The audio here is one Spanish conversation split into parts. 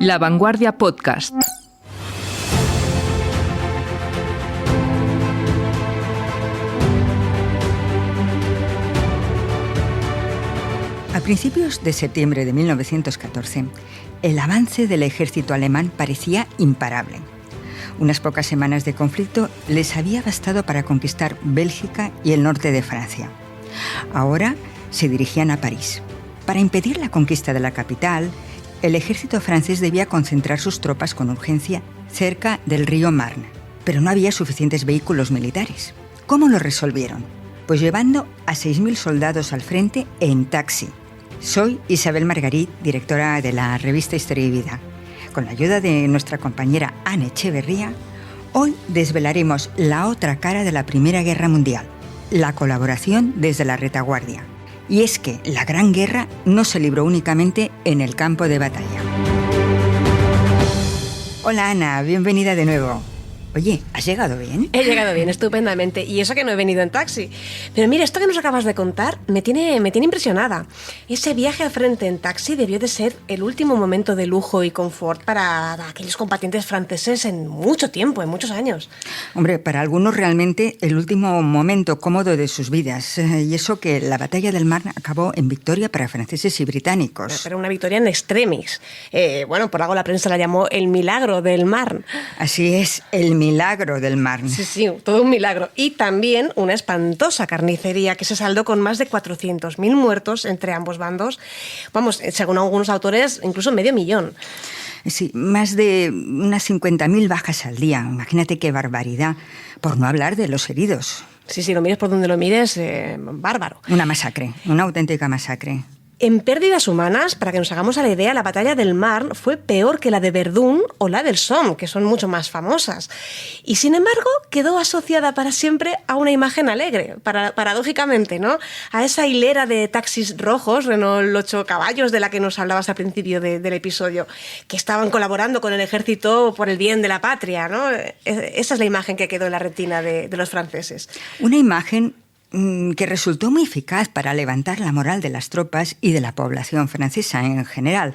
La Vanguardia Podcast. A principios de septiembre de 1914, el avance del ejército alemán parecía imparable. Unas pocas semanas de conflicto les había bastado para conquistar Bélgica y el norte de Francia. Ahora se dirigían a París. Para impedir la conquista de la capital, el ejército francés debía concentrar sus tropas con urgencia cerca del río Marne. Pero no había suficientes vehículos militares. ¿Cómo lo resolvieron? Pues llevando a 6.000 soldados al frente en taxi. Soy Isabel Margarit, directora de la revista Historia y Vida. Con la ayuda de nuestra compañera Anne Echeverría, hoy desvelaremos la otra cara de la Primera Guerra Mundial, la colaboración desde la retaguardia. Y es que la Gran Guerra no se libró únicamente en el campo de batalla. Hola Ana, bienvenida de nuevo. Oye, ¿has llegado bien? He llegado bien, estupendamente. Y eso que no he venido en taxi. Pero mira, esto que nos acabas de contar me tiene impresionada. Ese viaje al frente en taxi debió de ser el último momento de lujo y confort para aquellos combatientes franceses en mucho tiempo, en muchos años. Hombre, para algunos realmente el último momento cómodo de sus vidas. Y eso que la batalla del Marne acabó en victoria para franceses y británicos. Pero una victoria en extremis. Bueno, por algo la prensa la llamó el milagro del Marne. Así es, el milagro del Marne. Sí, todo un milagro. Y también una espantosa carnicería que se saldó con más de 400.000 muertos entre ambos bandos. Vamos, según algunos autores, incluso 500.000. Sí, más de unas 50.000 bajas al día. Imagínate qué barbaridad. Por no hablar de los heridos. Sí, lo mires por donde lo mires, bárbaro. Una masacre, una auténtica masacre. En pérdidas humanas, para que nos hagamos a la idea, la batalla del Marne fue peor que la de Verdún o la del Somme, que son mucho más famosas. Y sin embargo, quedó asociada para siempre a una imagen alegre, paradójicamente, ¿no? A esa hilera de taxis rojos, Renault 8 caballos, de la que nos hablabas al principio del episodio, que estaban colaborando con el ejército por el bien de la patria, ¿no? Esa es la imagen que quedó en la retina de los franceses. Una imagen que resultó muy eficaz para levantar la moral de las tropas y de la población francesa en general.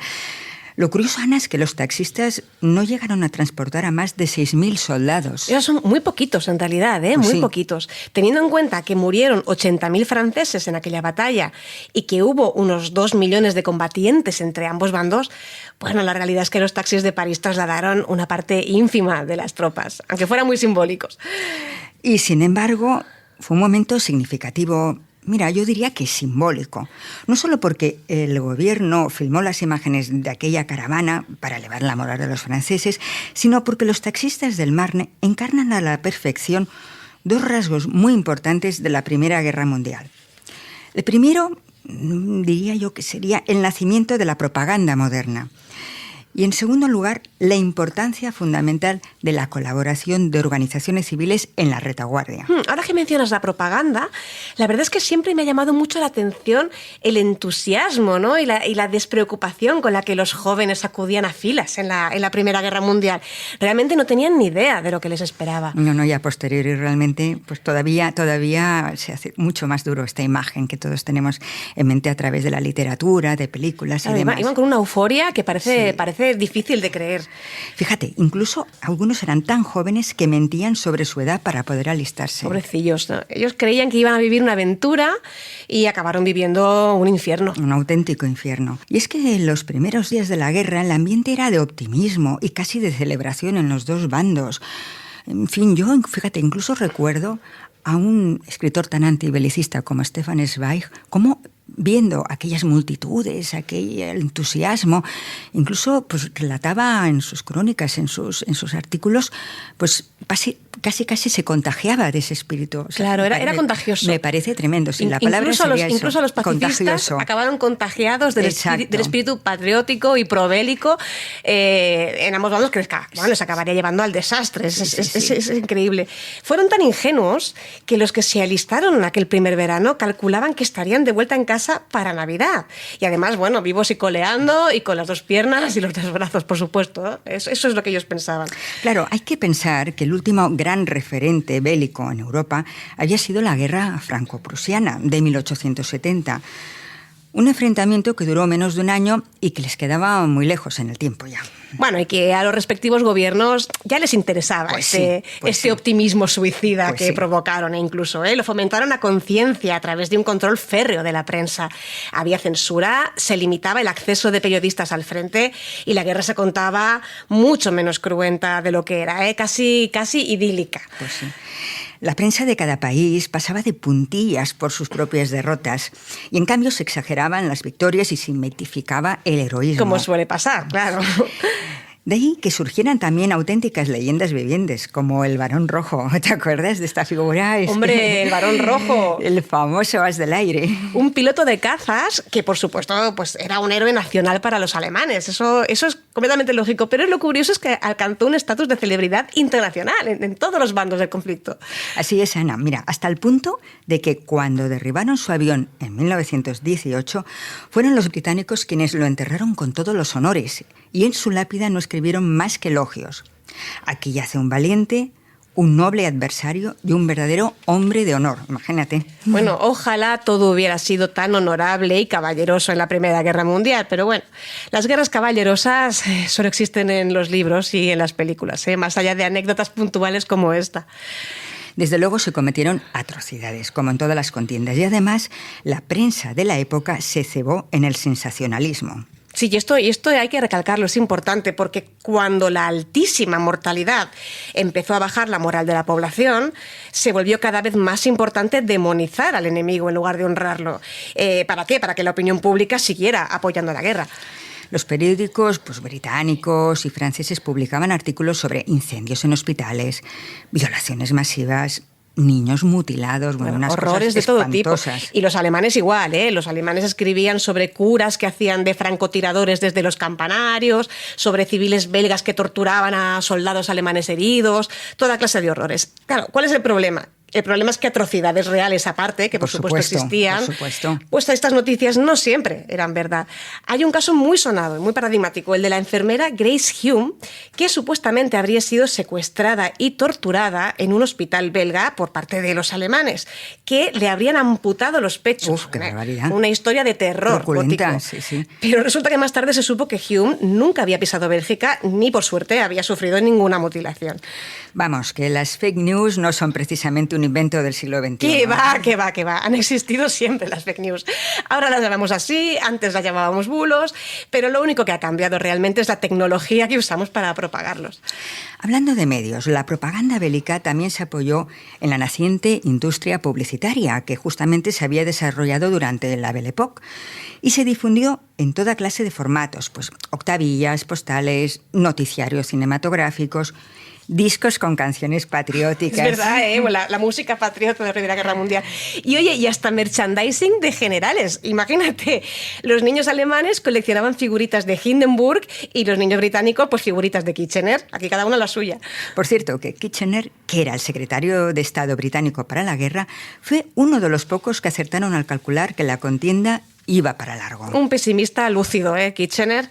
Lo curioso, Ana, es que los taxistas no llegaron a transportar a más de 6.000 soldados. Esos son muy poquitos, en realidad, muy poquitos. Teniendo en cuenta que murieron 80.000 franceses en aquella batalla y que hubo unos 2 millones de combatientes entre ambos bandos, bueno, la realidad es que los taxis de París trasladaron una parte ínfima de las tropas, aunque fueran muy simbólicos. Y, sin embargo, fue un momento significativo, mira, yo diría que simbólico. No solo porque el gobierno filmó las imágenes de aquella caravana para elevar la moral de los franceses, sino porque los taxistas del Marne encarnan a la perfección dos rasgos muy importantes de la Primera Guerra Mundial. El primero, diría yo que sería el nacimiento de la propaganda moderna. Y, en segundo lugar, la importancia fundamental de la colaboración de organizaciones civiles en la retaguardia. Ahora que mencionas la propaganda, la verdad es que siempre me ha llamado mucho la atención el entusiasmo, ¿no? y la despreocupación con la que los jóvenes acudían a filas en la Primera Guerra Mundial. Realmente no tenían ni idea de lo que les esperaba. No, y a posteriori realmente pues todavía se hace mucho más duro esta imagen que todos tenemos en mente a través de la literatura, de películas y demás. Iban con una euforia que parece difícil de creer. Fíjate, incluso algunos eran tan jóvenes que mentían sobre su edad para poder alistarse. Pobrecillos, ¿no? Ellos creían que iban a vivir una aventura y acabaron viviendo un infierno. Un auténtico infierno. Y es que en los primeros días de la guerra el ambiente era de optimismo y casi de celebración en los dos bandos. En fin, yo, fíjate, incluso recuerdo a un escritor tan antibelicista como Stefan Zweig, como viendo aquellas multitudes, aquel entusiasmo, incluso pues relataba en sus crónicas, en sus artículos, pues casi se contagiaba de ese espíritu. O sea, claro, era contagioso. Me parece tremendo. Si la palabra sería eso, incluso los pacifistas contagioso. Acabaron contagiados del espíritu patriótico y probélico en ambos bandos, que les acabaría llevando al desastre. Es increíble. Fueron tan ingenuos que los que se alistaron aquel primer verano calculaban que estarían de vuelta en casa para Navidad. Y además, bueno, vivos y coleando y con las dos piernas y los dos brazos, por supuesto, ¿no? Eso es lo que ellos pensaban. Claro, hay que pensar que el último gran referente bélico en Europa había sido la guerra franco-prusiana de 1870. Un enfrentamiento que duró menos de un año y que les quedaba muy lejos en el tiempo ya. Bueno, y que a los respectivos gobiernos ya les interesaba este optimismo suicida que provocaron, e incluso lo fomentaron a conciencia a través de un control férreo de la prensa. Había censura, se limitaba el acceso de periodistas al frente y la guerra se contaba mucho menos cruenta de lo que era, casi idílica. Pues sí. La prensa de cada país pasaba de puntillas por sus propias derrotas y en cambio se exageraban las victorias y se mitificaba el heroísmo. Como suele pasar, claro. De ahí que surgieran también auténticas leyendas vivientes, como el Barón Rojo. ¿Te acuerdas de esta figura? ¡Hombre, el Barón Rojo! El famoso as del aire. Un piloto de cazas que, por supuesto, pues era un héroe nacional para los alemanes. Eso es completamente lógico. Pero lo curioso es que alcanzó un estatus de celebridad internacional en todos los bandos del conflicto. Así es, Ana. Mira, hasta el punto de que cuando derribaron su avión en 1918, fueron los británicos quienes lo enterraron con todos los honores. Y en su lápida no escribieron más que elogios. Aquí yace un valiente, un noble adversario y un verdadero hombre de honor. Imagínate. Bueno, ojalá todo hubiera sido tan honorable y caballeroso en la Primera Guerra Mundial, pero bueno, las guerras caballerosas solo existen en los libros y en las películas, más allá de anécdotas puntuales como esta. Desde luego se cometieron atrocidades, como en todas las contiendas, y además la prensa de la época se cebó en el sensacionalismo. Sí, y esto hay que recalcarlo, es importante, porque cuando la altísima mortalidad empezó a bajar la moral de la población, se volvió cada vez más importante demonizar al enemigo en lugar de honrarlo. ¿Para qué? Para que la opinión pública siguiera apoyando la guerra. Los periódicos británicos y franceses publicaban artículos sobre incendios en hospitales, violaciones masivas, niños mutilados, unas horrores cosas de todo tipo. espantosas. Y los alemanes igual, Los alemanes escribían sobre curas que hacían de francotiradores desde los campanarios, sobre civiles belgas que torturaban a soldados alemanes heridos, toda clase de horrores. Claro, ¿cuál es el problema? El problema es que atrocidades reales aparte, que por supuesto existían, pues estas noticias no siempre eran verdad. Hay un caso muy sonado y muy paradigmático, el de la enfermera Grace Hume, que supuestamente habría sido secuestrada y torturada en un hospital belga por parte de los alemanes, que le habrían amputado los pechos. ¡Uf, qué barbaridad! Una historia de terror gótico. Sí. Pero resulta que más tarde se supo que Hume nunca había pisado Bélgica, ni por suerte había sufrido ninguna mutilación. Vamos, que las fake news no son precisamente un invento del siglo XXI. ¿Qué va? Han existido siempre las fake news. Ahora las llamamos así, antes las llamábamos bulos, pero lo único que ha cambiado realmente es la tecnología que usamos para propagarlos. Hablando de medios, la propaganda bélica también se apoyó en la naciente industria publicitaria que justamente se había desarrollado durante la Belle Époque y se difundió en toda clase de formatos, pues octavillas, postales, noticiarios cinematográficos, discos con canciones patrióticas. Es verdad, la música patriota de la Primera Guerra Mundial. Y oye, y hasta merchandising de generales. Imagínate, los niños alemanes coleccionaban figuritas de Hindenburg y los niños británicos, pues figuritas de Kitchener. Aquí cada uno la suya. Por cierto, que Kitchener, que era el secretario de Estado británico para la guerra, fue uno de los pocos que acertaron al calcular que la contienda iba para largo. Un pesimista lúcido, Kitchener,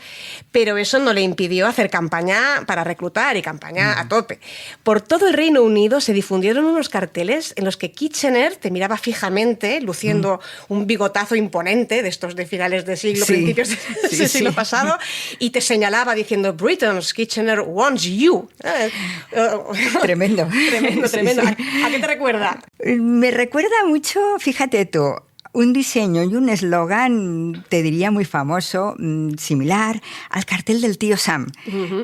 pero eso no le impidió hacer campaña para reclutar y campaña a tope. Por todo el Reino Unido se difundieron unos carteles en los que Kitchener te miraba fijamente, luciendo un bigotazo imponente de estos de finales de siglo, principios del siglo pasado, y te señalaba diciendo "Britain's Kitchener wants you". Tremendo. Tremendo. ¿A qué te recuerda? Me recuerda mucho, fíjate tú, un diseño y un eslogan, te diría muy famoso, similar al cartel del tío Sam,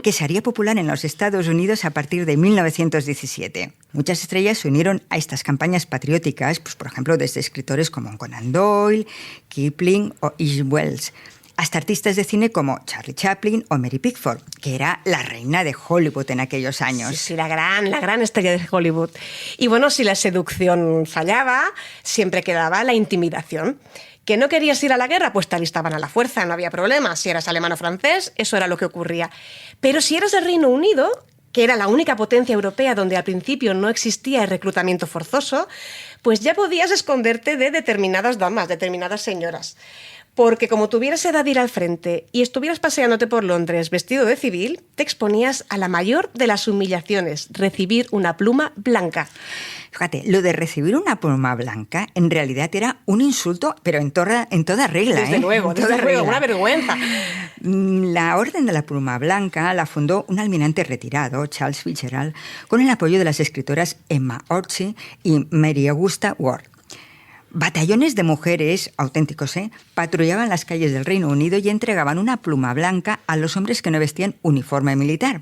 que se haría popular en los Estados Unidos a partir de 1917. Muchas estrellas se unieron a estas campañas patrióticas, pues, por ejemplo, desde escritores como Conan Doyle, Kipling o H.G. Wells, hasta artistas de cine como Charlie Chaplin o Mary Pickford, que era la reina de Hollywood en aquellos años. Sí, la gran estrella de Hollywood. Y bueno, si la seducción fallaba, siempre quedaba la intimidación. ¿Que no querías ir a la guerra? Pues te alistaban a la fuerza, no había problema. Si eras alemán o francés, eso era lo que ocurría. Pero si eras del Reino Unido, que era la única potencia europea donde al principio no existía el reclutamiento forzoso, pues ya podías esconderte de determinadas damas, determinadas señoras. Porque como tuvieras edad de ir al frente y estuvieras paseándote por Londres vestido de civil, te exponías a la mayor de las humillaciones, recibir una pluma blanca. Fíjate, lo de recibir una pluma blanca en realidad era un insulto, pero en toda regla. Desde luego, una vergüenza. La Orden de la Pluma Blanca la fundó un almirante retirado, Charles Fitzgerald, con el apoyo de las escritoras Emma Orczy y Mary Augusta Ward. Batallones de mujeres, auténticos, patrullaban las calles del Reino Unido y entregaban una pluma blanca a los hombres que no vestían uniforme militar.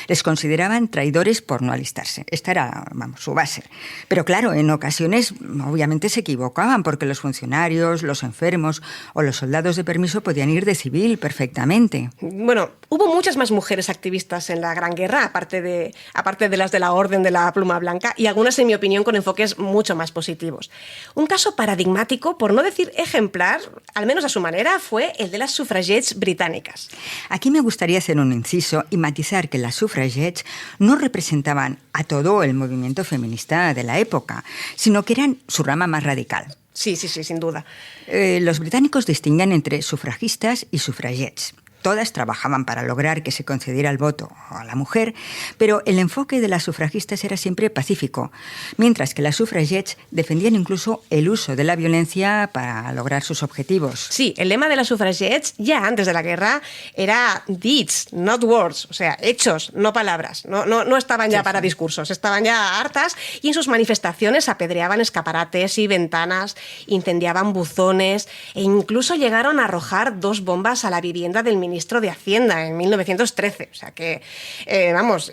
Les consideraban traidores por no alistarse. Esta era, su base. Pero claro, en ocasiones obviamente se equivocaban porque los funcionarios, los enfermos o los soldados de permiso podían ir de civil perfectamente. Bueno, hubo muchas más mujeres activistas en la Gran Guerra, aparte de las de la Orden de la Pluma Blanca, y algunas, en mi opinión, con enfoques mucho más positivos. Un caso paradigmático, por no decir ejemplar, al menos a su manera, fue el de las sufragettes británicas. Aquí me gustaría hacer un inciso y matizar que las sufragettes no representaban a todo el movimiento feminista de la época, sino que eran su rama más radical. Sí, sin duda. Los británicos distinguían entre sufragistas y sufragettes. Todas trabajaban para lograr que se concediera el voto a la mujer, pero el enfoque de las sufragistas era siempre pacífico, mientras que las sufragettes defendían incluso el uso de la violencia para lograr sus objetivos. Sí, el lema de las sufragettes ya antes de la guerra era deeds, not words, o sea, hechos, no palabras. No estaban ya para discursos, estaban ya hartas y en sus manifestaciones apedreaban escaparates y ventanas, incendiaban buzones e incluso llegaron a arrojar 2 bombas a la vivienda del ministro de Hacienda en 1913. O sea que,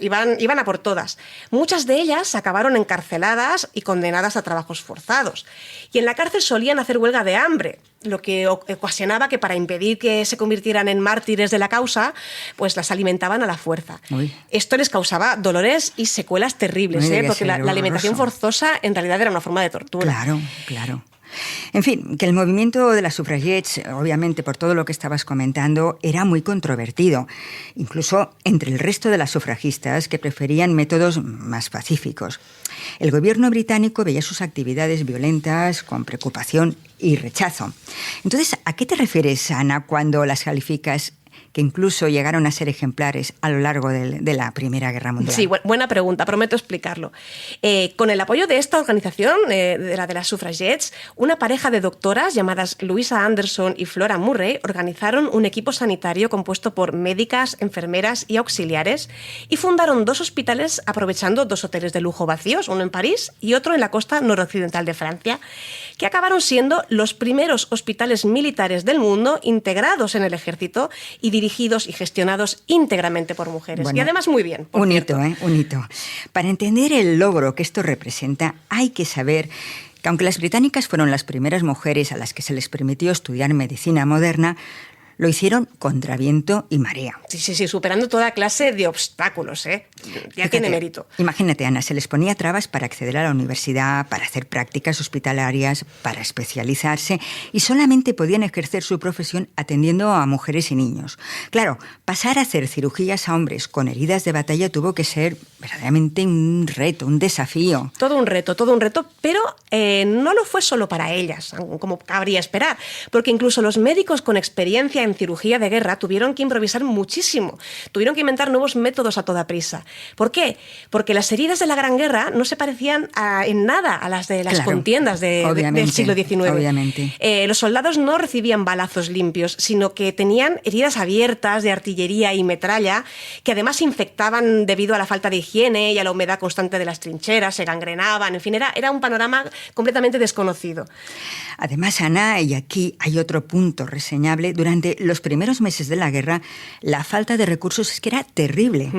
iban a por todas. Muchas de ellas acabaron encarceladas y condenadas a trabajos forzados. Y en la cárcel solían hacer huelga de hambre, lo que ocasionaba que para impedir que se convirtieran en mártires de la causa, pues las alimentaban a la fuerza. Uy. Esto les causaba dolores y secuelas terribles, porque la alimentación forzosa en realidad era una forma de tortura. Claro. En fin, que el movimiento de las sufragettes, obviamente por todo lo que estabas comentando, era muy controvertido, incluso entre el resto de las sufragistas que preferían métodos más pacíficos. El gobierno británico veía sus actividades violentas con preocupación y rechazo. Entonces, ¿a qué te refieres, Ana, cuando las calificas que incluso llegaron a ser ejemplares a lo largo de la Primera Guerra Mundial? Sí, buena pregunta, prometo explicarlo. Con el apoyo de esta organización, de las sufragettes, una pareja de doctoras llamadas Louisa Anderson y Flora Murray organizaron un equipo sanitario compuesto por médicas, enfermeras y auxiliares y fundaron 2 hospitales aprovechando 2 hoteles de lujo vacíos, uno en París y otro en la costa noroccidental de Francia, que acabaron siendo los primeros hospitales militares del mundo integrados en el ejército y dirigidos y gestionados íntegramente por mujeres. Bueno, y además muy bien. Un hito. Para entender el logro que esto representa, hay que saber que aunque las británicas fueron las primeras mujeres a las que se les permitió estudiar medicina moderna, lo hicieron contra viento y marea. Sí, superando toda clase de obstáculos, Ya tiene mérito. Imagínate, Ana, se les ponía trabas para acceder a la universidad, para hacer prácticas hospitalarias, para especializarse, y solamente podían ejercer su profesión atendiendo a mujeres y niños. Claro, pasar a hacer cirugías a hombres con heridas de batalla tuvo que ser verdaderamente un reto, un desafío. Todo un reto, pero no lo fue solo para ellas, como cabría esperar, porque incluso los médicos con experiencia en cirugía de guerra tuvieron que improvisar muchísimo, tuvieron que inventar nuevos métodos a toda prisa. ¿Por qué? Porque las heridas de la Gran Guerra no se parecían en nada a las de las contiendas del siglo XIX. Obviamente. Los soldados no recibían balazos limpios, sino que tenían heridas abiertas de artillería y metralla, que además infectaban debido a la falta de higiene y a la humedad constante de las trincheras, se gangrenaban, en fin, era un panorama completamente desconocido. Además, Ana, y aquí hay otro punto reseñable, durante los primeros meses de la guerra, la falta de recursos es que era terrible.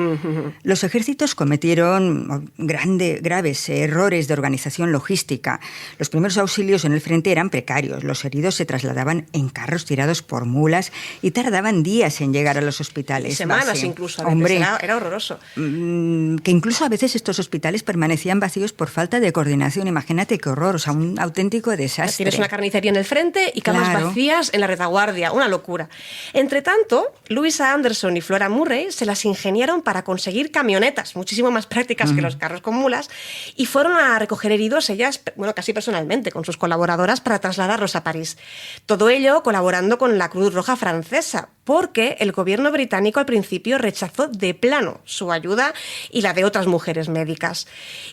Los ejércitos cometieron graves errores de organización logística. Los primeros auxilios en el frente eran precarios. Los heridos se trasladaban en carros tirados por mulas y tardaban días en llegar a los hospitales. Semanas incluso, a veces. Era horroroso. Que incluso a veces estos hospitales permanecían vacíos por falta de coordinación. Imagínate qué horror, un auténtico desastre. Tienes una carnicería en el frente y camas vacías en la retaguardia. Una locura. ayuda. Entre tanto, Louisa Anderson y Flora Murray se las ingeniaron para conseguir camionetas, muchísimo más prácticas que los carros con mulas, y fueron a recoger heridos ellas, casi personalmente, con sus colaboradoras para trasladarlos a París. Todo ello colaborando con la Cruz Roja francesa, porque el gobierno británico al principio rechazó de plano su ayuda y la de otras mujeres médicas.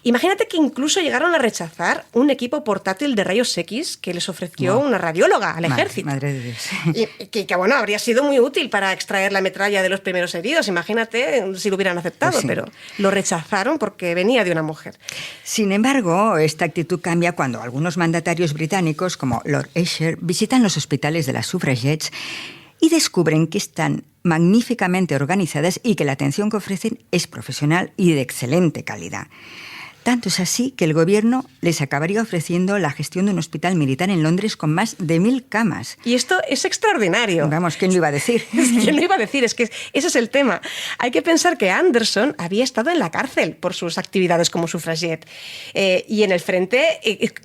Imagínate que incluso llegaron a rechazar un equipo portátil de rayos X que les ofreció una radióloga al ejército. Madre de Dios. Y que habría sido muy útil para extraer la metralla de los primeros heridos. Imagínate si lo hubieran aceptado, Pues sí. Pero lo rechazaron porque venía de una mujer. Sin embargo, esta actitud cambia cuando algunos mandatarios británicos, como Lord Asher, visitan los hospitales de las suffragettes y descubren que están magníficamente organizadas y que la atención que ofrecen es profesional y de excelente calidad. Tanto es así que el gobierno les acabaría ofreciendo la gestión de un hospital militar en Londres con más de 1000 camas. Y esto es extraordinario. Vamos, ¿quién lo iba a decir? ¿Quién lo iba a decir? Es que ese es el tema. Hay que pensar que Anderson había estado en la cárcel por sus actividades como sufragette. Y en el frente,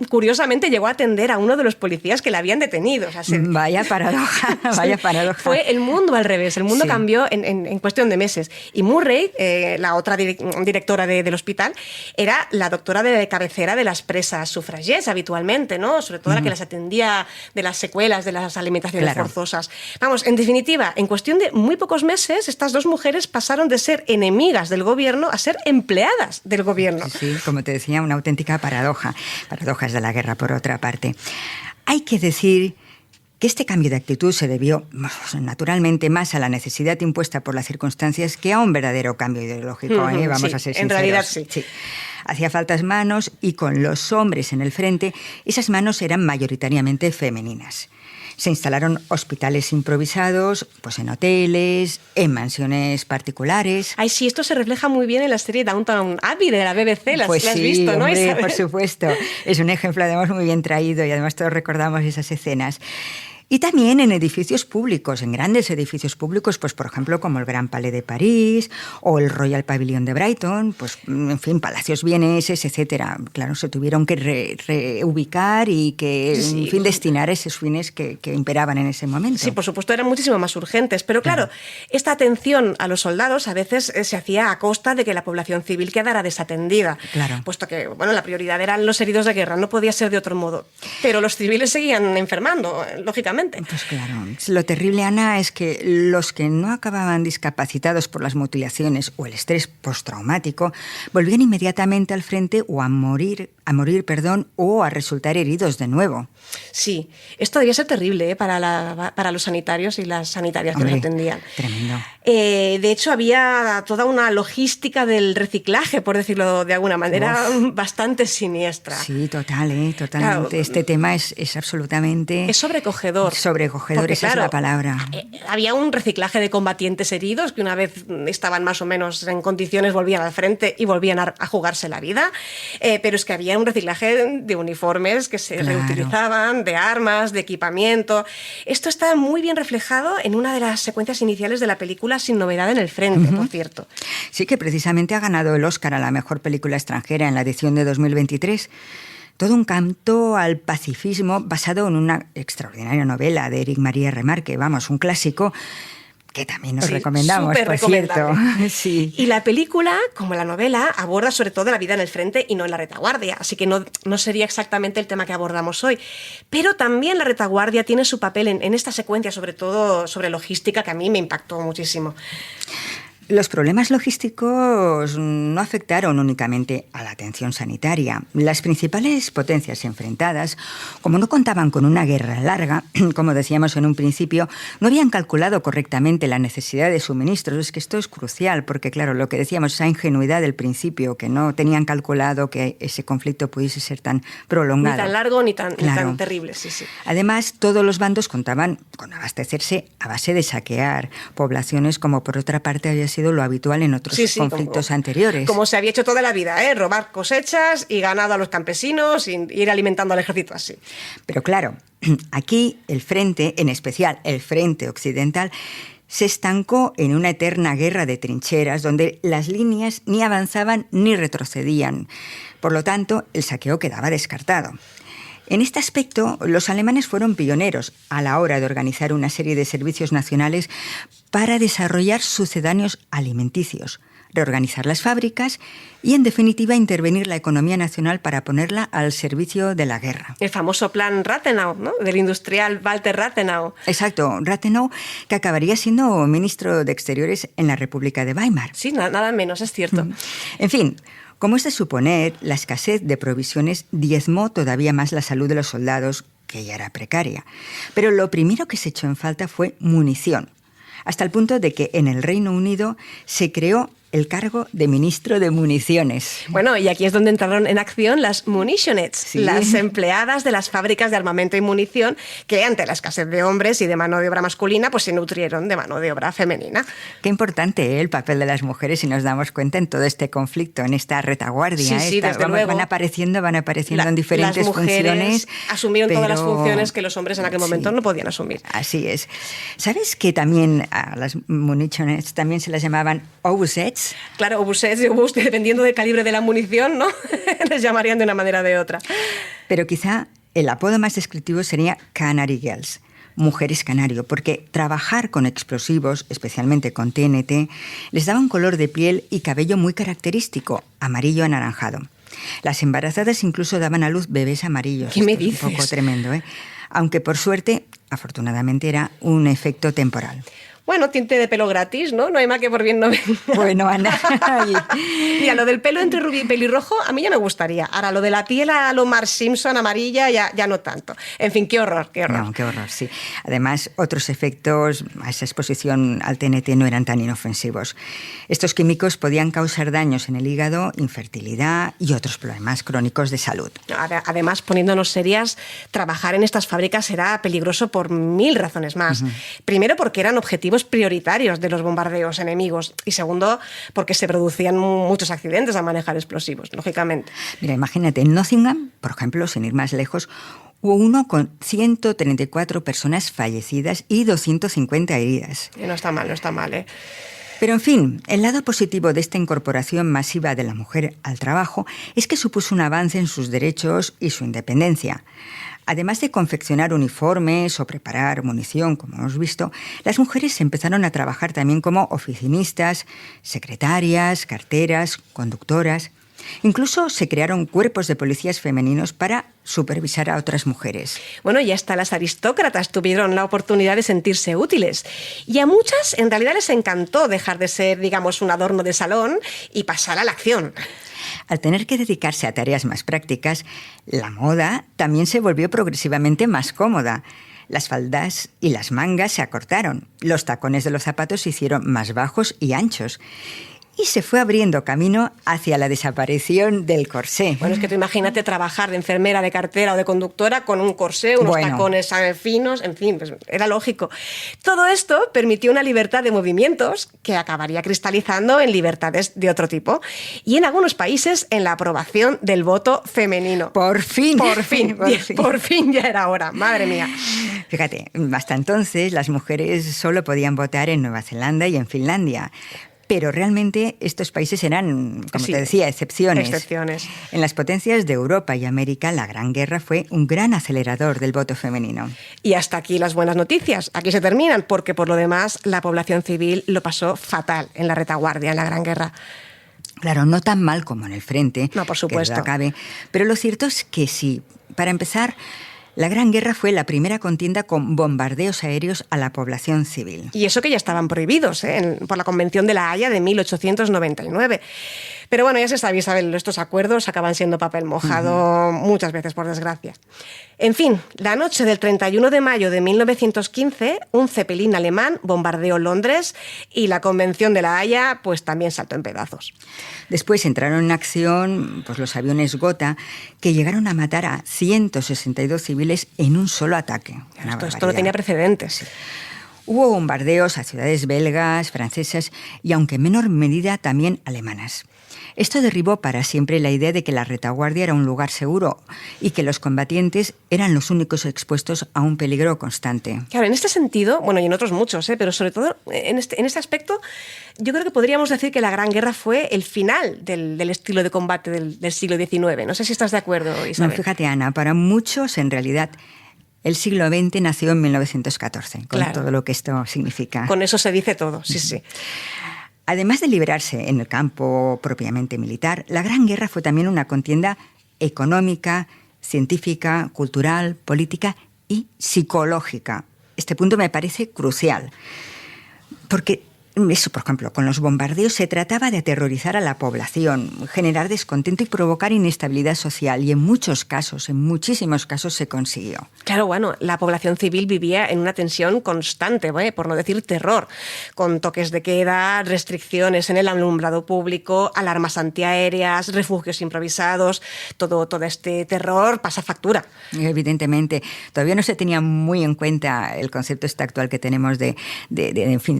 curiosamente, llegó a atender a uno de los policías que la habían detenido. O sea, Vaya paradoja, vaya paradoja. Fue el mundo al revés. El mundo Sí. cambió en cuestión de meses. Y Murray, la otra directora del hospital, era la doctora de cabecera de las presas sufragettes habitualmente, ¿no? Sobre todo la que las atendía de las secuelas de las alimentaciones forzosas. Vamos, en definitiva, en cuestión de muy pocos meses, estas dos mujeres pasaron de ser enemigas del gobierno a ser empleadas del gobierno. Sí, como te decía, una auténtica paradoja. Paradojas de la guerra, por otra parte. Hay que decir que este cambio de actitud se debió, naturalmente, más a la necesidad impuesta por las circunstancias que a un verdadero cambio ideológico. Vamos a ser sinceros. En realidad sí. Hacía faltas manos y con los hombres en el frente, esas manos eran mayoritariamente femeninas. Se instalaron hospitales improvisados, pues en hoteles, en mansiones particulares. Ay, sí, esto se refleja muy bien en la serie Downton Abbey de la BBC, la Pues has sí, visto, ¿no? Hombre, Isabel? por supuesto. Es un ejemplo, además, muy bien traído y además todos recordamos esas escenas. Y también en edificios públicos, en grandes edificios públicos, pues por ejemplo como el Gran Palais de París o el Royal Pavilion de Brighton, pues en fin, palacios vieneses, etcétera. Claro, se tuvieron que reubicar y que, en fin, destinar esos fines que imperaban en ese momento. Sí, por supuesto, eran muchísimo más urgentes. Pero claro, esta atención a los soldados a veces se hacía a costa de que la población civil quedara desatendida. Claro. Puesto que, la prioridad eran los heridos de guerra, no podía ser de otro modo. Pero los civiles seguían enfermando, lógicamente. Pues claro. Lo terrible, Ana, es que los que no acababan discapacitados por las mutilaciones o el estrés postraumático volvían inmediatamente al frente o a morir, o a resultar heridos de nuevo. Sí, esto debía ser terrible para los sanitarios y las sanitarias que los atendían. Tremendo. De hecho, había toda una logística del reciclaje, por decirlo de alguna manera, bastante siniestra. Sí, totalmente. Claro, este tema es absolutamente... Es sobrecogedor. Sobrecogedor, porque, esa es la palabra. Había un reciclaje de combatientes heridos que una vez estaban más o menos en condiciones volvían al frente y volvían a jugarse la vida, pero es que había un reciclaje de uniformes que se reutilizaban, de armas, de equipamiento. Esto está muy bien reflejado en una de las secuencias iniciales de la película Sin novedad en el frente, por cierto. Sí, que precisamente ha ganado el Oscar a la mejor película extranjera en la edición de 2023. Todo un canto al pacifismo basado en una extraordinaria novela de Éric Maria Remarque, un clásico que también nos recomendamos, por cierto. Sí. Y la película, como la novela, aborda sobre todo la vida en el frente y no en la retaguardia, así que no sería exactamente el tema que abordamos hoy. Pero también la retaguardia tiene su papel en esta secuencia, sobre todo sobre logística, que a mí me impactó muchísimo. Los problemas logísticos no afectaron únicamente a la atención sanitaria. Las principales potencias enfrentadas, como no contaban con una guerra larga, como decíamos en un principio, no habían calculado correctamente la necesidad de suministros. Es que esto es crucial, porque claro, lo que decíamos, esa ingenuidad del principio, que no tenían calculado que ese conflicto pudiese ser tan prolongado. Ni tan largo ni tan terrible, sí. Además, todos los bandos contaban con abastecerse a base de saquear poblaciones, como por otra parte había sido lo habitual en otros conflictos anteriores. Como se había hecho toda la vida, robar cosechas y ganado a los campesinos y ir alimentando al ejército así. Pero claro, aquí el frente, en especial el frente occidental, se estancó en una eterna guerra de trincheras donde las líneas ni avanzaban ni retrocedían. Por lo tanto, el saqueo quedaba descartado. En este aspecto, los alemanes fueron pioneros a la hora de organizar una serie de servicios nacionales para desarrollar sucedáneos alimenticios, reorganizar las fábricas y, en definitiva, intervenir la economía nacional para ponerla al servicio de la guerra. El famoso plan Rathenau, ¿no? Del industrial Walter Rathenau. Exacto, Rathenau, que acabaría siendo ministro de Exteriores en la República de Weimar. Sí, nada menos, es cierto. En fin, como es de suponer, la escasez de provisiones diezmó todavía más la salud de los soldados, que ya era precaria. Pero lo primero que se echó en falta fue munición, hasta el punto de que en el Reino Unido se creó el cargo de ministro de municiones. Bueno, y aquí es donde entraron en acción las munitionettes, sí, las empleadas de las fábricas de armamento y munición que ante la escasez de hombres y de mano de obra masculina pues se nutrieron de mano de obra femenina. Qué importante el papel de las mujeres si nos damos cuenta en todo este conflicto, en esta retaguardia. Sí, desde luego. Van apareciendo en diferentes las mujeres funciones. Asumieron todas las funciones que los hombres en aquel momento no podían asumir. Así es. ¿Sabes que también a las munitionettes también se las llamaban obusettes? Claro, obusettes y obús, dependiendo del calibre de la munición, ¿no? Les llamarían de una manera o de otra. Pero quizá el apodo más descriptivo sería Canary Girls, mujeres canario, porque trabajar con explosivos, especialmente con TNT, les daba un color de piel y cabello muy característico, amarillo anaranjado. Las embarazadas incluso daban a luz bebés amarillos. ¿Qué me dices? Un poco tremendo, ¿eh? Aunque por suerte, afortunadamente, era un efecto temporal. Bueno, tinte de pelo gratis, ¿no? No hay más que por bien no venga. Bueno, Ana. Mira, lo del pelo entre rubio y pelirrojo a mí ya me gustaría. Ahora, lo de la piel a lo Marge Simpson amarilla ya no tanto. En fin, qué horror, qué horror. No, qué horror, sí. Además, otros efectos a esa exposición al TNT no eran tan inofensivos. Estos químicos podían causar daños en el hígado, infertilidad y otros problemas crónicos de salud. Además, poniéndonos serias, trabajar en estas fábricas era peligroso por 1000 razones más. Primero, porque eran objetivos prioritarios de los bombardeos enemigos y segundo, porque se producían muchos accidentes al manejar explosivos, lógicamente. Mira, imagínate, en Nottingham, por ejemplo, sin ir más lejos, hubo uno con 134 personas fallecidas y 250 heridas. No está mal, ¿eh? Pero, en fin, el lado positivo de esta incorporación masiva de la mujer al trabajo es que supuso un avance en sus derechos y su independencia. Además de confeccionar uniformes o preparar munición, como hemos visto, las mujeres empezaron a trabajar también como oficinistas, secretarias, carteras, conductoras. Incluso se crearon cuerpos de policías femeninos para supervisar a otras mujeres. Bueno, y hasta las aristócratas tuvieron la oportunidad de sentirse útiles. Y a muchas, en realidad, les encantó dejar de ser, digamos, un adorno de salón y pasar a la acción. Al tener que dedicarse a tareas más prácticas, la moda también se volvió progresivamente más cómoda. Las faldas y las mangas se acortaron, los tacones de los zapatos se hicieron más bajos y anchos. Y se fue abriendo camino hacia la desaparición del corsé. Bueno, es que tú imagínate trabajar de enfermera, de cartera o de conductora con un corsé, unos tacones finos, en fin, pues era lógico. Todo esto permitió una libertad de movimientos que acabaría cristalizando en libertades de otro tipo. Y en algunos países en la aprobación del voto femenino. Por fin. Por fin ya era hora, madre mía. Fíjate, hasta entonces las mujeres solo podían votar en Nueva Zelanda y en Finlandia. Pero realmente estos países eran, como te decía, excepciones. En las potencias de Europa y América, la Gran Guerra fue un gran acelerador del voto femenino. Y hasta aquí las buenas noticias. Aquí se terminan, porque por lo demás la población civil lo pasó fatal en la retaguardia, en la Gran Guerra. Claro, no tan mal como en el frente. No, por supuesto. Que duda cabe, pero lo cierto es que sí. Para empezar, la Gran Guerra fue la primera contienda con bombardeos aéreos a la población civil. Y eso que ya estaban prohibidos por la Convención de la Haya de 1899. Pero bueno, ya se sabe, Isabel, estos acuerdos acaban siendo papel mojado muchas veces, por desgracia. En fin, la noche del 31 de mayo de 1915, un Zeppelin alemán bombardeó Londres y la Convención de la Haya pues también saltó en pedazos. Después entraron en acción pues, los aviones Gotha, que llegaron a matar a 162 civiles en un solo ataque. Esto no tenía precedentes. Hubo bombardeos a ciudades belgas, francesas y, aunque en menor medida, también alemanas. Esto derribó para siempre la idea de que la retaguardia era un lugar seguro y que los combatientes eran los únicos expuestos a un peligro constante. Claro, en este sentido, bueno, y en otros muchos, pero sobre todo en este aspecto, yo creo que podríamos decir que la Gran Guerra fue el final del estilo de combate del siglo XIX. No sé si estás de acuerdo, Isabel. No, fíjate, Ana, para muchos, en realidad, el siglo XX nació en 1914, con todo lo que esto significa. Con eso se dice todo, sí, sí. Además de librarse en el campo propiamente militar, la Gran Guerra fue también una contienda económica, científica, cultural, política y psicológica. Este punto me parece crucial, porque eso, por ejemplo, con los bombardeos se trataba de aterrorizar a la población, generar descontento y provocar inestabilidad social, y en muchísimos casos se consiguió. Claro, bueno, la población civil vivía en una tensión constante, por no decir terror, con toques de queda, restricciones en el alumbrado público, alarmas antiaéreas, refugios improvisados, todo este terror pasa factura. Evidentemente, todavía no se tenía muy en cuenta el concepto actual que tenemos de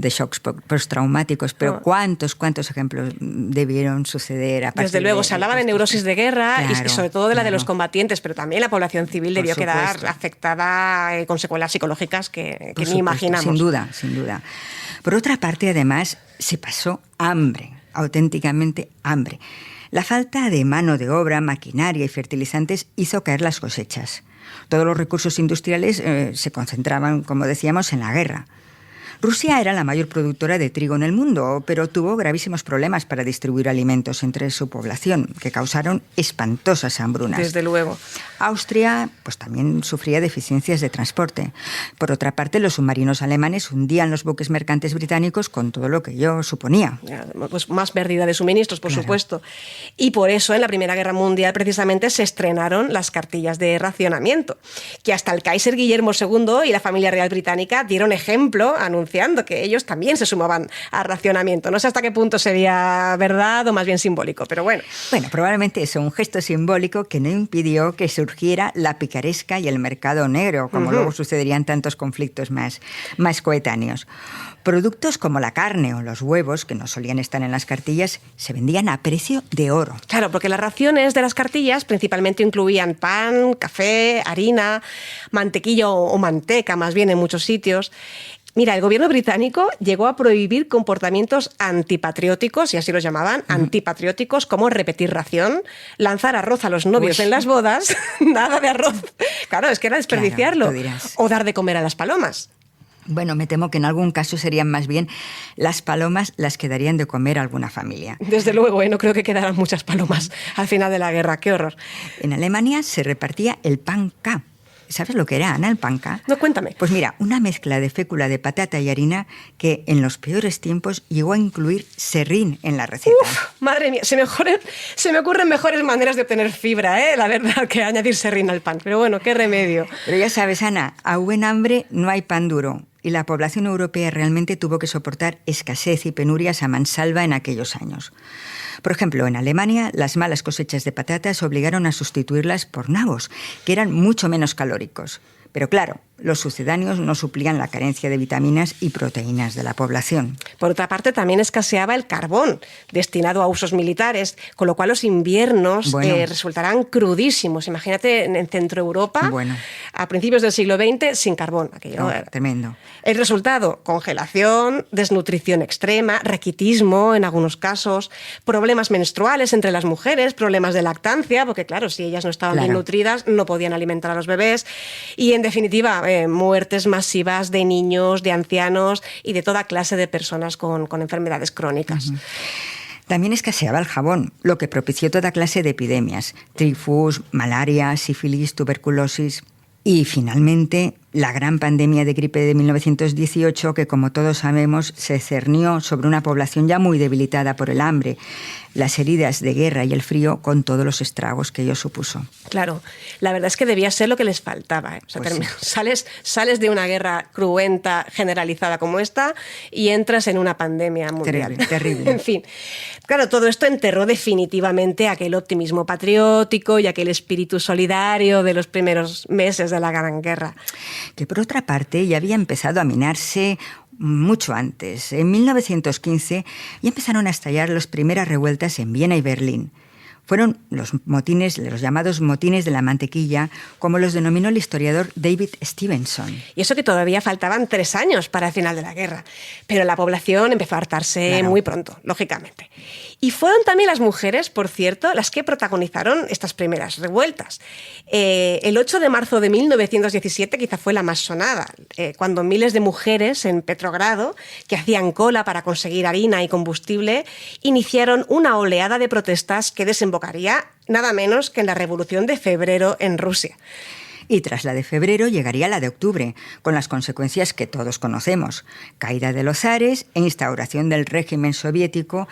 shocks postraumáticos, pero ¿cuántos ejemplos debieron suceder a partir Desde luego, se hablaba de neurosis de guerra, claro, y sobre todo de la de los combatientes, pero también la población civil debió quedar afectada con secuelas psicológicas que ni imaginamos. Sin duda. Por otra parte, además, se pasó hambre, auténticamente hambre. La falta de mano de obra, maquinaria y fertilizantes hizo caer las cosechas. Todos los recursos industriales se concentraban, como decíamos, en la guerra. Rusia era la mayor productora de trigo en el mundo, pero tuvo gravísimos problemas para distribuir alimentos entre su población, que causaron espantosas hambrunas. Desde luego. Austria, pues también sufría deficiencias de transporte. Por otra parte, los submarinos alemanes hundían los buques mercantes británicos con todo lo que ello suponía. Pues más pérdida de suministros, por supuesto. Y por eso, en la Primera Guerra Mundial, precisamente, se estrenaron las cartillas de racionamiento, que hasta el Kaiser Guillermo II y la familia real británica dieron ejemplo anunciando que ellos también se sumaban al racionamiento. No sé hasta qué punto sería verdad o más bien simbólico, pero bueno. Bueno, probablemente eso, un gesto simbólico que no impidió que surgiera la picaresca y el mercado negro, como luego sucederían tantos conflictos más coetáneos. Productos como la carne o los huevos, que no solían estar en las cartillas, se vendían a precio de oro. Claro, porque las raciones de las cartillas principalmente incluían pan, café, harina, mantequilla o manteca, más bien en muchos sitios. Mira, el gobierno británico llegó a prohibir comportamientos antipatrióticos, y así los llamaban, antipatrióticos, como repetir ración, lanzar arroz a los novios en las bodas, nada de arroz. Claro, es que era desperdiciarlo. Claro, o dar de comer a las palomas. Bueno, me temo que en algún caso serían más bien las palomas las que darían de comer a alguna familia. Desde luego, no creo que quedaran muchas palomas al final de la guerra. ¡Qué horror! En Alemania se repartía el pan K. ¿Sabes lo que era, Ana, el pan K? No, cuéntame. Pues mira, una mezcla de fécula de patata y harina que en los peores tiempos llegó a incluir serrín en la receta. ¡Uf! Madre mía, se me ocurren mejores maneras de obtener fibra, la verdad, que añadir serrín al pan. Pero bueno, qué remedio. Pero ya sabes, Ana, a buen hambre no hay pan duro. Y la población europea realmente tuvo que soportar escasez y penurias a mansalva en aquellos años. Por ejemplo, en Alemania, las malas cosechas de patatas obligaron a sustituirlas por nabos, que eran mucho menos calóricos. Pero claro, los sucedáneos no suplían la carencia de vitaminas y proteínas de la población. Por otra parte, también escaseaba el carbón, destinado a usos militares, con lo cual los inviernos resultarán crudísimos. Imagínate en Centro Europa, a principios del siglo XX, sin carbón. Aquello era tremendo. El resultado, congelación, desnutrición extrema, raquitismo en algunos casos, problemas menstruales entre las mujeres, problemas de lactancia, porque claro, si ellas no estaban bien nutridas, no podían alimentar a los bebés, y en definitiva, muertes masivas de niños, de ancianos y de toda clase de personas con enfermedades crónicas. También escaseaba el jabón, lo que propició toda clase de epidemias: tifus, malaria, sífilis, tuberculosis. Y finalmente, la gran pandemia de gripe de 1918, que como todos sabemos se cernió sobre una población ya muy debilitada por el hambre, las heridas de guerra y el frío, con todos los estragos que ello supuso. Claro, la verdad es que debía ser lo que les faltaba. O sea, sales de una guerra cruenta, generalizada como esta, y entras en una pandemia mundial. Terrible. En fin, claro, todo esto enterró definitivamente aquel optimismo patriótico y aquel espíritu solidario de los primeros meses de la Gran Guerra. que por otra parte ya había empezado a minarse mucho antes. En 1915 ya empezaron a estallar las primeras revueltas en Viena y Berlín. Fueron los llamados motines de la mantequilla, como los denominó el historiador David Stevenson. Y eso que todavía faltaban 3 años para el final de la guerra. Pero la población empezó a hartarse muy pronto, lógicamente. Y fueron también las mujeres, por cierto, las que protagonizaron estas primeras revueltas. El 8 de marzo de 1917 quizá fue la más sonada, cuando miles de mujeres en Petrogrado, que hacían cola para conseguir harina y combustible, iniciaron una oleada de protestas que desembocaría nada menos que en la Revolución de Febrero en Rusia. Y tras la de febrero llegaría la de octubre, con las consecuencias que todos conocemos: caída de los zares e instauración del régimen soviético,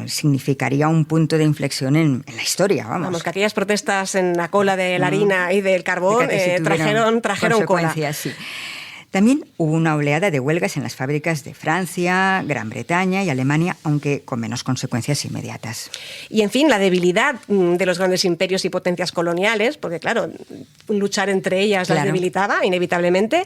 significaría un punto de inflexión en la historia. Vamos, que aquellas protestas en la cola de la harina y del carbón trajeron cola. Sí. También hubo una oleada de huelgas en las fábricas de Francia, Gran Bretaña y Alemania, aunque con menos consecuencias inmediatas. Y, en fin, la debilidad de los grandes imperios y potencias coloniales, porque, claro, luchar entre ellas las debilitaba inevitablemente,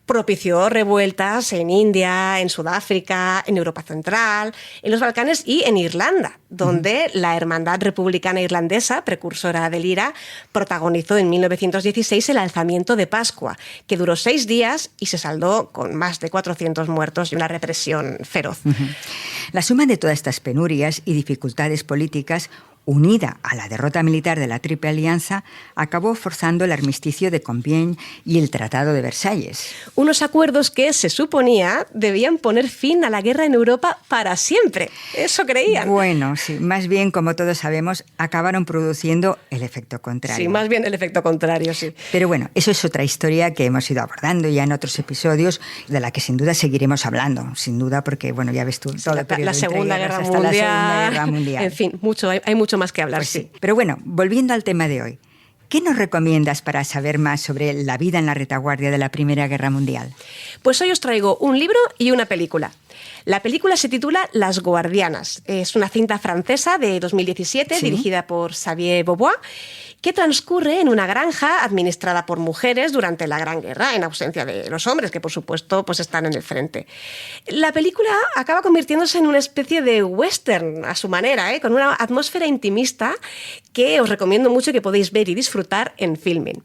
propició revueltas en India, en Sudáfrica, en Europa Central, en los Balcanes y en Irlanda, donde la Hermandad Republicana Irlandesa, precursora del IRA, protagonizó en 1916 el alzamiento de Pascua, que duró 6 días y se saldó con más de 400 muertos y una represión feroz. La suma de todas estas penurias y dificultades políticas, unida a la derrota militar de la Triple Alianza, acabó forzando el armisticio de Compiègne y el Tratado de Versalles. Unos acuerdos que, se suponía, debían poner fin a la guerra en Europa para siempre. Eso creían. Bueno, sí, más bien, como todos sabemos, acabaron produciendo el efecto contrario. Sí, más bien el efecto contrario, sí. Pero bueno, eso es otra historia que hemos ido abordando ya en otros episodios, de la que sin duda seguiremos hablando, sin duda, porque, bueno, ya ves tú, todo el periodo la Segunda Guerra hasta Mundial. La Segunda Guerra Mundial. En fin, hay mucho más que hablar. Pues sí. Pero bueno, volviendo al tema de hoy, ¿qué nos recomiendas para saber más sobre la vida en la retaguardia de la Primera Guerra Mundial? Pues hoy os traigo un libro y una película. La película se titula Las Guardianas. Es una cinta francesa de 2017, dirigida por Xavier Beauvois, que transcurre en una granja administrada por mujeres durante la Gran Guerra, en ausencia de los hombres, que por supuesto pues están en el frente. La película acaba convirtiéndose en una especie de western a su manera, con una atmósfera intimista que os recomiendo mucho y que podéis ver y disfrutar en Filmin.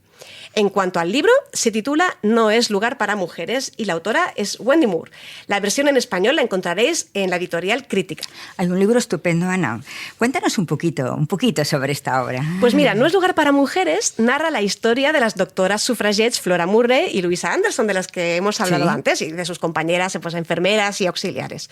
En cuanto al libro, se titula No es lugar para mujeres y la autora es Wendy Moore. La versión en español la encontraréis en la editorial Crítica. Hay un libro estupendo, Ana. Cuéntanos un poquito sobre esta obra. Pues mira, No es lugar para mujeres narra la historia de las doctoras sufragettes Flora Murray y Louisa Anderson, de las que hemos hablado antes, y de sus compañeras, pues, enfermeras y auxiliares.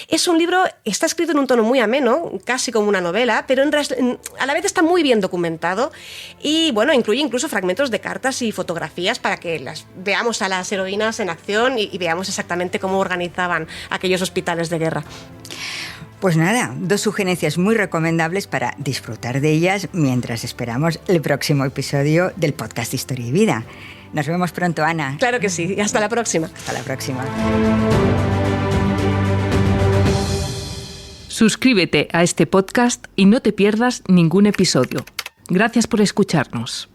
Es un libro, está escrito en un tono muy ameno, casi como una novela, pero a la vez está muy bien documentado y, bueno, incluye incluso fragmentos de cartas y fotografías para que las veamos a las heroínas en acción y veamos exactamente cómo organizaban aquellos hospitales de guerra. Pues nada, 2 sugerencias muy recomendables para disfrutar de ellas mientras esperamos el próximo episodio del podcast Historia y Vida. Nos vemos pronto, Ana. Claro que sí, hasta la próxima. Hasta la próxima. Suscríbete a este podcast y no te pierdas ningún episodio. Gracias por escucharnos.